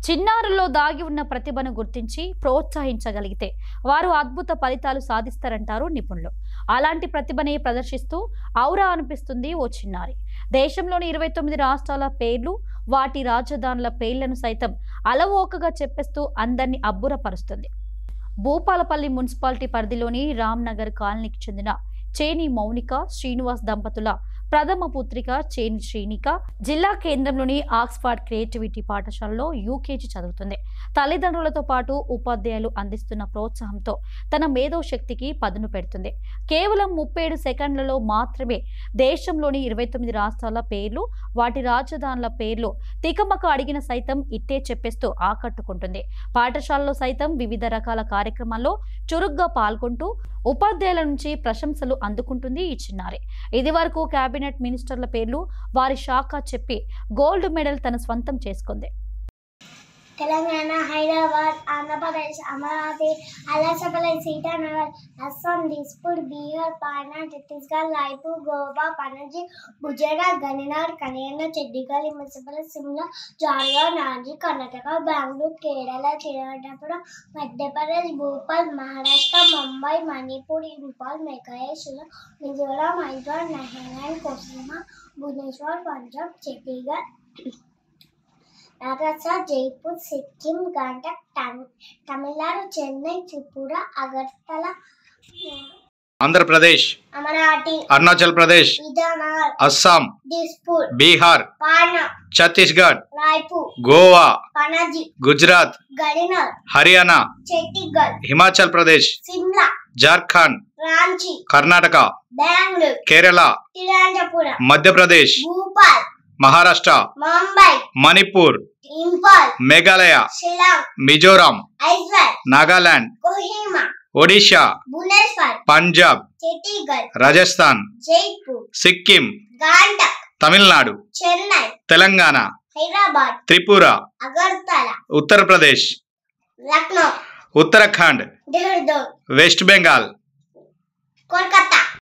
చిన్నారుల్లో దాగి ఉన్న ప్రతిభను గుర్తించి ప్రోత్సహించగలిగితే వారు అద్భుత ఫలితాలు సాధిస్తారంటారు నిపుణులు. అలాంటి ప్రతిభని ప్రదర్శిస్తూ ఔరా అనిపిస్తుంది ఓ చిన్నారి. దేశంలోని 29 రాష్ట్రాల పేర్లు, వాటి రాజధానుల పేర్లను సైతం అలవోకగా చెప్పేస్తూ అందరినీ అబ్బురపరుస్తుంది. భూపాలపల్లి మున్సిపాలిటీ పరిధిలోని రామ్నగర్ కాలనీకి చెందిన చేని మౌనిక శ్రీనివాస్ దంపతుల ప్రథమ పుత్రిక చేని శ్రీనిక జిల్లా కేంద్రంలోని ఆక్స్ఫర్డ్ క్రియేటివిటీ పాఠశాలలో యూకేజీ చదువుతుంది. తల్లిదండ్రులతో పాటు ఉపాధ్యాయులు అందిస్తున్న ప్రోత్సాహంతో తన మేధో శక్తికి పదును పెడుతుంది. కేవలం 37 సెకండ్లలో మాత్రమే దేశంలోని 29 రాష్ట్రాల పేర్లు, వాటి రాజధానుల పేర్లు తికమక అడిగిన సైతం ఇట్టే చెప్పేస్తూ ఆకట్టుకుంటుంది. పాఠశాలలో సైతం వివిధ రకాల కార్యక్రమాల్లో చురుగ్గా పాల్గొంటూ ఉపాధ్యాయుల నుంచి ప్రశంసలు అందుకుంటుంది ఈ చిన్నారి. ఇది వరకు కేబినెట్ మినిస్టర్ల పేర్లు, వారి శాఖ చెప్పి గోల్డ్ మెడల్ తన స్వంతం చేసుకుంది. తెలంగాణ, హైదరాబాద్, ఆంధ్రప్రదేశ్, అమరావతి, అలహాబాద్, సీతానగర్, అస్సాం, దిస్పూర్, బీహార్, పాట్నా, ఛత్తీస్గఢ్, రాయ్పూర్, గోవా, పణజీ, గుజరాత్, గణినార్, కళ్యాణ, చండీగఢ్, మున్సిపల్, సిమ్లా, జార్ఖండ్, రాంచీ, కర్ణాటక, బెంగళూరు, కేరళ, తిరువనంతపురం, మధ్యప్రదేశ్, భోపాల్, మహారాష్ట్ర, ముంబై, మణిపూర్, ఇంఫాల్, మేఘాలయ, షిల్లాంగ్, మిజోరాం, హైదరాబాద్, నాగాలాండ్, కోహిమా, భువనేశ్వర్, పంజాబ్, చండీగఢ్, రాజస్థాన్, జైపూర్, సిక్కిం, గంటక్, తమిళనాడు, చెన్నై, త్రిపుర, అగర్తల, ఆంధ్రప్రదేశ్, అమరావతి, అరుణాచల్ ప్రదేశ్, సీతానగర్, అస్సాం, దిస్పూర్, బీహార్, పాట్నా, ఛత్తీస్గఢ్, రాయ్పూర్, గోవా, పణజీ, గుజరాత్, గణినార్, హర్యానా, చండీగఢ్, హిమాచల్ ప్రదేశ్, సిమ్లా, జార్ఖండ్, రాంచీ, కర్ణాటక, బెంగళూరు, కేరళ, తిరువనంతపురం, మధ్యప్రదేశ్, భోపాల్, మహారాష్ట్ర, ముంబై, మణిపూర్, ఇంఫాల్, మేఘాలయ, షిల్లాంగ్, మిజోరాం, ఐజ్వాల్, నాగాలాండ్, కోహిమా, ఒడిషా, భువనేశ్వర్, పంజాబ్, చండీగఢ్, రాజస్థాన్, జైపూర్, సిక్కిం, గంటక్, తమిళనాడు, చెన్నై, తెలంగాణ, హైదరాబాద్, త్రిపుర, అగర్తల, ఉత్తరప్రదేశ్, లక్నో, ఉత్తరాఖండ్, దేహ్రాదూన్, వెస్ట్ బెంగాల్, కోల్కతా,